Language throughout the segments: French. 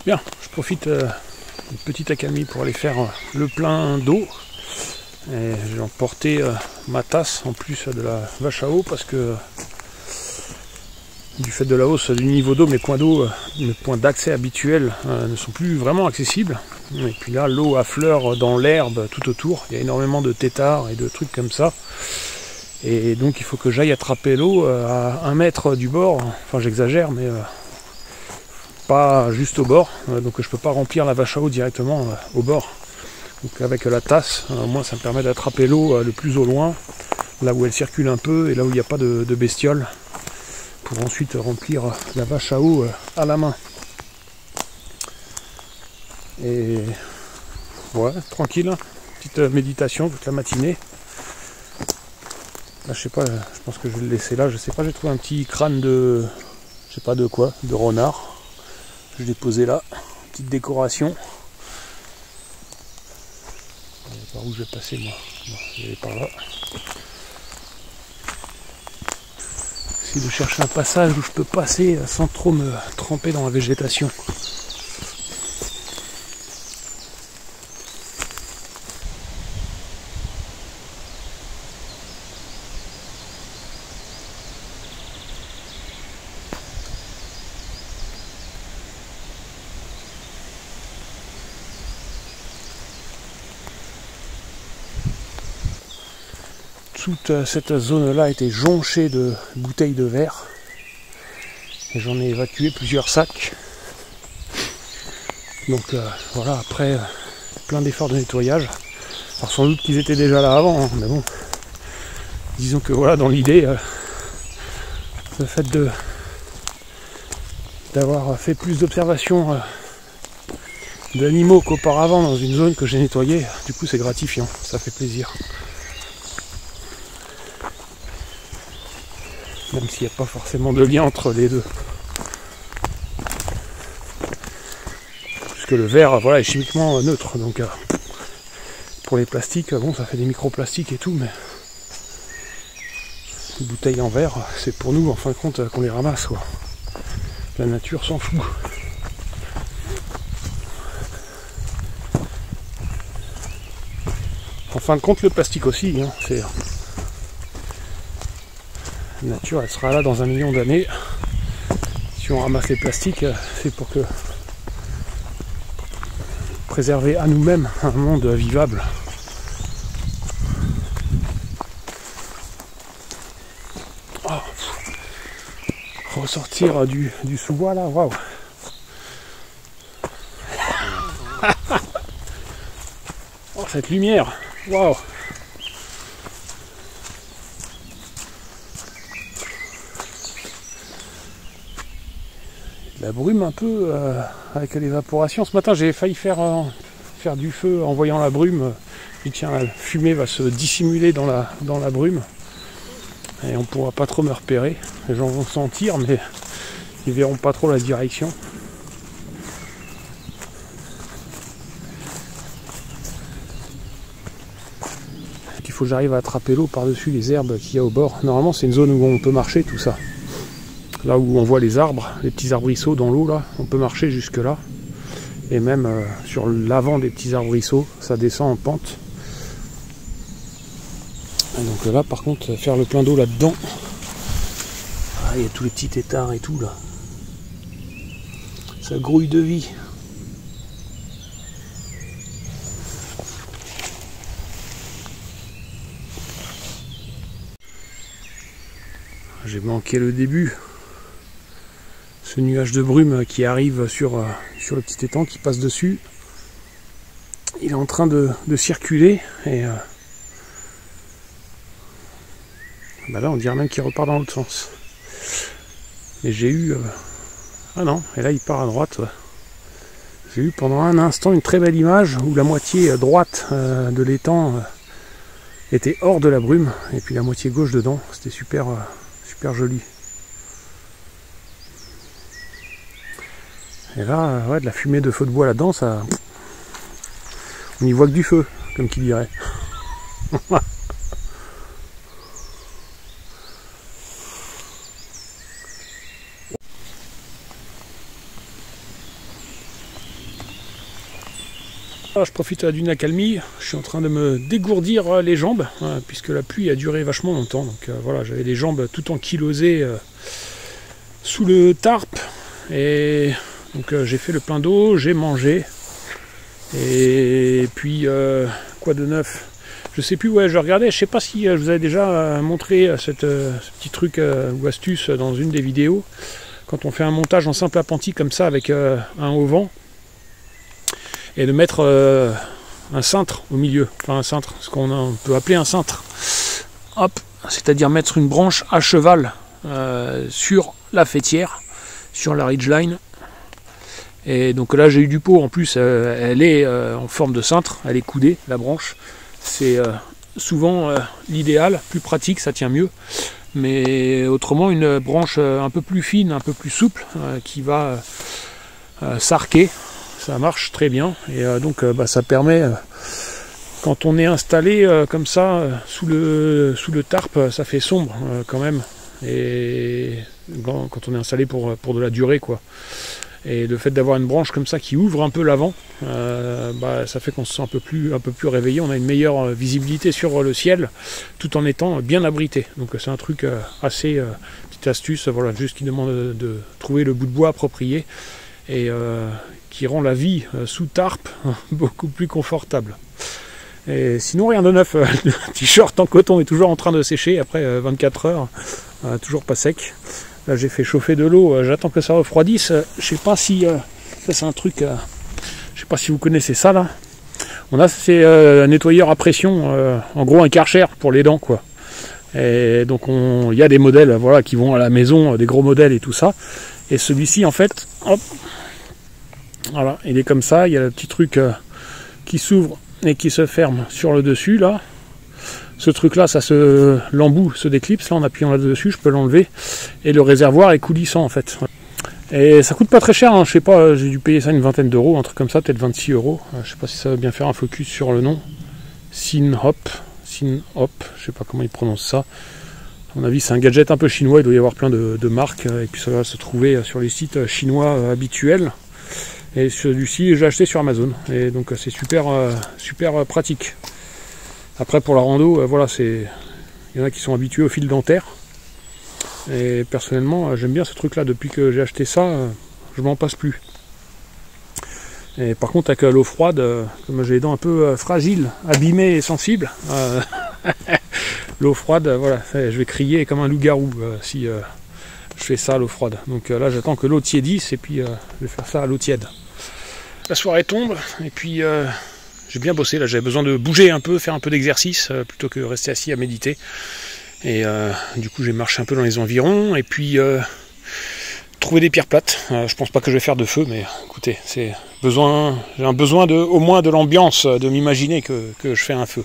Bien, je profite d'une petite accalmie pour aller faire le plein d'eau. Et j'ai emporté ma tasse en plus de la vache à eau parce que du fait de la hausse du niveau d'eau, mes points d'accès habituels ne sont plus vraiment accessibles. Et puis là, l'eau affleure dans l'herbe tout autour. Il y a énormément de têtards et de trucs comme ça. Et donc il faut que j'aille attraper l'eau à 1 mètre du bord. Enfin j'exagère, mais pas juste au bord. Donc je peux pas remplir la vache à eau directement au bord. Donc avec la tasse, au moins ça me permet d'attraper l'eau le plus au loin, là où elle circule un peu et là où il n'y a pas de bestioles, pour ensuite remplir la vache à eau à la main. Et ouais, tranquille, petite méditation toute la matinée. Là, je sais pas, je pense que je vais le laisser là, je sais pas, j'ai trouvé un petit crâne de, je sais pas de quoi, de renard. Je l'ai posé là, petite décoration. Par où je vais passer moi? Non, je vais par là. Essayer de chercher un passage où je peux passer sans trop me tremper dans la végétation. Toute cette zone-là était jonchée de bouteilles de verre. Et j'en ai évacué plusieurs sacs. Donc voilà, après plein d'efforts de nettoyage. Alors sans doute qu'ils étaient déjà là avant, hein, mais bon. Disons que voilà, dans l'idée, le fait d'avoir fait plus d'observations d'animaux qu'auparavant dans une zone que j'ai nettoyée, du coup c'est gratifiant, ça fait plaisir. Même s'il n'y a pas forcément de lien entre les deux. Puisque le verre, voilà, est chimiquement neutre, donc pour les plastiques, bon, ça fait des microplastiques et tout, mais les bouteilles en verre, c'est pour nous, en fin de compte, qu'on les ramasse, quoi. La nature s'en fout. En fin de compte, le plastique aussi, hein, c'est... La nature, elle sera là dans 1 million d'années. Si on ramasse les plastiques, c'est pour que préserver à nous-mêmes un monde vivable. Oh, ressortir du sous-bois là, waouh. Oh, cette lumière, waouh. La brume un peu avec l'évaporation. Ce matin j'ai failli faire du feu en voyant la brume. Et tiens, la fumée va se dissimuler dans la brume. Et on pourra pas trop me repérer. Les gens vont sentir mais ils verront pas trop la direction. Il faut que j'arrive à attraper l'eau par-dessus les herbes qu'il y a au bord. Normalement c'est une zone où on peut marcher tout ça. Là où on voit les arbres, les petits arbrisseaux dans l'eau, là, on peut marcher jusque là. Et même sur l'avant des petits arbrisseaux, ça descend en pente. Et donc là, par contre, faire le plein d'eau là-dedans. Ah, il y a tous les petits têtards et tout, là. Ça grouille de vie. J'ai manqué le début. Ce nuage de brume qui arrive sur le petit étang qui passe dessus, il est en train de circuler et bah là on dirait même qu'il repart dans l'autre sens. Et j'ai eu ah non, et là il part à droite. Ouais. J'ai eu pendant un instant une très belle image où la moitié droite de l'étang était hors de la brume et puis la moitié gauche dedans. C'était super joli. Et là, ouais, de la fumée de feu de bois là-dedans, ça... On n'y voit que du feu, comme qui dirait. Alors, je profite d'une accalmie, je suis en train de me dégourdir les jambes, puisque la pluie a duré vachement longtemps. Donc voilà, j'avais les jambes tout ankylosées sous le tarp. Et donc j'ai fait le plein d'eau, j'ai mangé. Et puis, quoi de neuf? Je sais plus, ouais, je regardais, je sais pas si je vous avais déjà montré ce petit truc ou astuce dans une des vidéos. Quand on fait un montage en simple appentis comme ça avec un auvent. Et de mettre un cintre au milieu, enfin un cintre, ce qu'on peut appeler un cintre. Hop, c'est-à-dire mettre une branche à cheval sur la faîtière, sur la ridgeline. Et donc là j'ai eu du pot, en plus elle est en forme de cintre, elle est coudée, la branche. C'est souvent l'idéal, plus pratique, ça tient mieux. Mais autrement une branche un peu plus fine, un peu plus souple, qui va s'arquer. Ça marche très bien et donc ça permet, quand on est installé comme ça sous le tarp, ça fait sombre quand même, et quand on est installé pour de la durée quoi. Et le fait d'avoir une branche comme ça qui ouvre un peu l'avant, ça fait qu'on se sent un peu plus réveillé, on a une meilleure visibilité sur le ciel tout en étant bien abrité. Donc c'est un truc assez, petite astuce, voilà, juste qui demande de trouver le bout de bois approprié et qui rend la vie sous tarp beaucoup plus confortable. Et sinon rien de neuf, le t-shirt en coton est toujours en train de sécher après 24 heures, toujours pas sec. Là j'ai fait chauffer de l'eau, j'attends que ça refroidisse. Je sais pas si ça c'est un truc, je sais pas si vous connaissez ça là. On a c'est un nettoyeur à pression, en gros un Karcher pour les dents quoi. Et donc il y a des modèles voilà qui vont à la maison, des gros modèles et tout ça. Et celui-ci en fait, hop, voilà, il est comme ça, il y a le petit truc qui s'ouvre et qui se ferme sur le dessus là. Ce truc là, l'embout se déclipse, là en appuyant là-dessus, je peux l'enlever. Et le réservoir est coulissant en fait. Et ça coûte pas très cher, hein. Je sais pas, j'ai dû payer ça une vingtaine d'euros, un truc comme ça, peut-être 26 euros. Je sais pas si ça va bien faire un focus sur le nom. Synhop, je sais pas comment ils prononcent ça. À mon avis c'est un gadget un peu chinois, il doit y avoir plein de marques, et puis ça va se trouver sur les sites chinois habituels. Et celui-ci j'ai acheté sur Amazon, et donc c'est super pratique. Après pour la rando, voilà, il y en a qui sont habitués au fil dentaire, et personnellement j'aime bien ce truc là, depuis que j'ai acheté ça, je m'en passe plus. Et par contre avec l'eau froide, comme j'ai les dents un peu fragiles, abîmées et sensibles, l'eau froide, voilà, je vais crier comme un loup-garou si je fais ça à l'eau froide. Donc là j'attends que l'eau tiédisse et puis je vais faire ça à l'eau tiède. La soirée tombe et puis j'ai bien bossé, là j'avais besoin de bouger un peu, faire un peu d'exercice plutôt que rester assis à méditer. Et du coup j'ai marché un peu dans les environs et puis trouver des pierres plates. Je pense pas que je vais faire de feu, mais écoutez, j'ai un besoin au moins de l'ambiance, de m'imaginer que je fais un feu.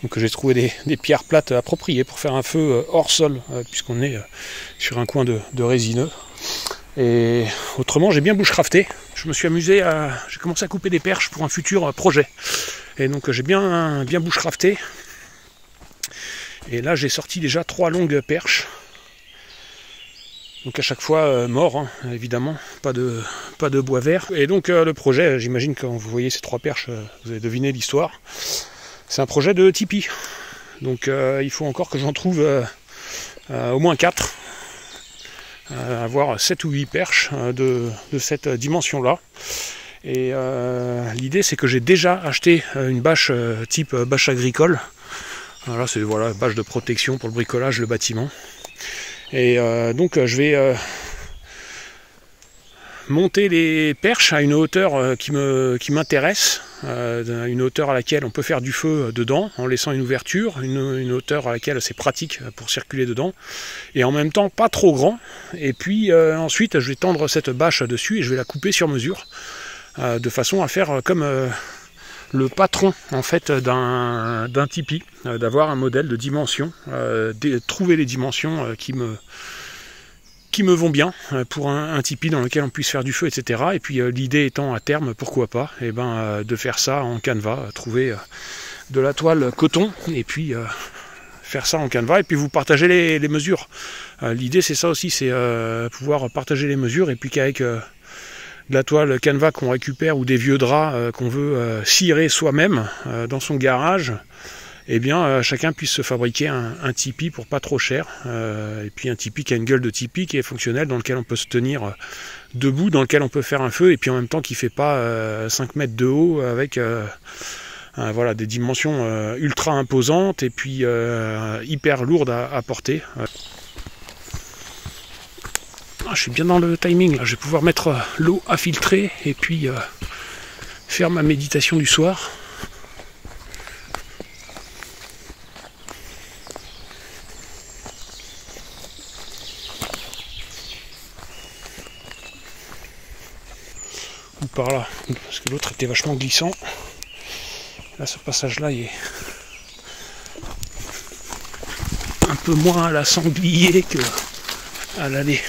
Donc j'ai trouvé des pierres plates appropriées pour faire un feu hors sol, puisqu'on est sur un coin de résineux. Et autrement j'ai bien bushcrafté. Je me suis amusé j'ai commencé à couper des perches pour un futur projet. Et donc j'ai bien bushcrafté. Et là j'ai sorti déjà 3 longues perches. Donc à chaque fois mort, hein, évidemment, pas de bois vert. Et donc le projet, j'imagine quand vous voyez ces 3 perches, vous avez deviné l'histoire. C'est un projet de tipi. Donc il faut encore que j'en trouve au moins 4. Avoir 7 ou 8 perches de cette dimension-là. Et l'idée c'est que j'ai déjà acheté une bâche type bâche agricole. Voilà, c'est bâche de protection pour le bricolage, le bâtiment. Et donc je vais monter les perches à une hauteur qui m'intéresse, une hauteur à laquelle on peut faire du feu dedans en laissant une ouverture, une hauteur à laquelle c'est pratique pour circuler dedans, et en même temps pas trop grand. Et puis ensuite je vais tendre cette bâche dessus et je vais la couper sur mesure, de façon à faire comme le patron en fait d'un tipi, d'avoir un modèle de dimension, trouver les dimensions qui me vont bien pour un tipi dans lequel on puisse faire du feu, etc. Et puis l'idée étant à terme, pourquoi pas, de faire ça en canevas, trouver de la toile coton et puis faire ça en canevas et puis vous partagez les mesures. L'idée c'est ça aussi, c'est pouvoir partager les mesures et puis qu'avec de la toile canevas qu'on récupère ou des vieux draps qu'on veut cirer soi-même dans son garage, eh bien chacun puisse se fabriquer un tipi pour pas trop cher, et puis un tipi qui a une gueule de tipi qui est fonctionnel, dans lequel on peut se tenir debout, dans lequel on peut faire un feu, et puis en même temps qui fait pas 5 mètres de haut avec voilà, des dimensions ultra imposantes et puis hyper lourdes à porter. Je suis bien dans le timing là. Je vais pouvoir mettre l'eau à filtrer et puis faire ma méditation du soir. Ou par là, parce que l'autre était vachement glissant. Là, ce passage-là, il est un peu moins à la sanglier que à l'aller.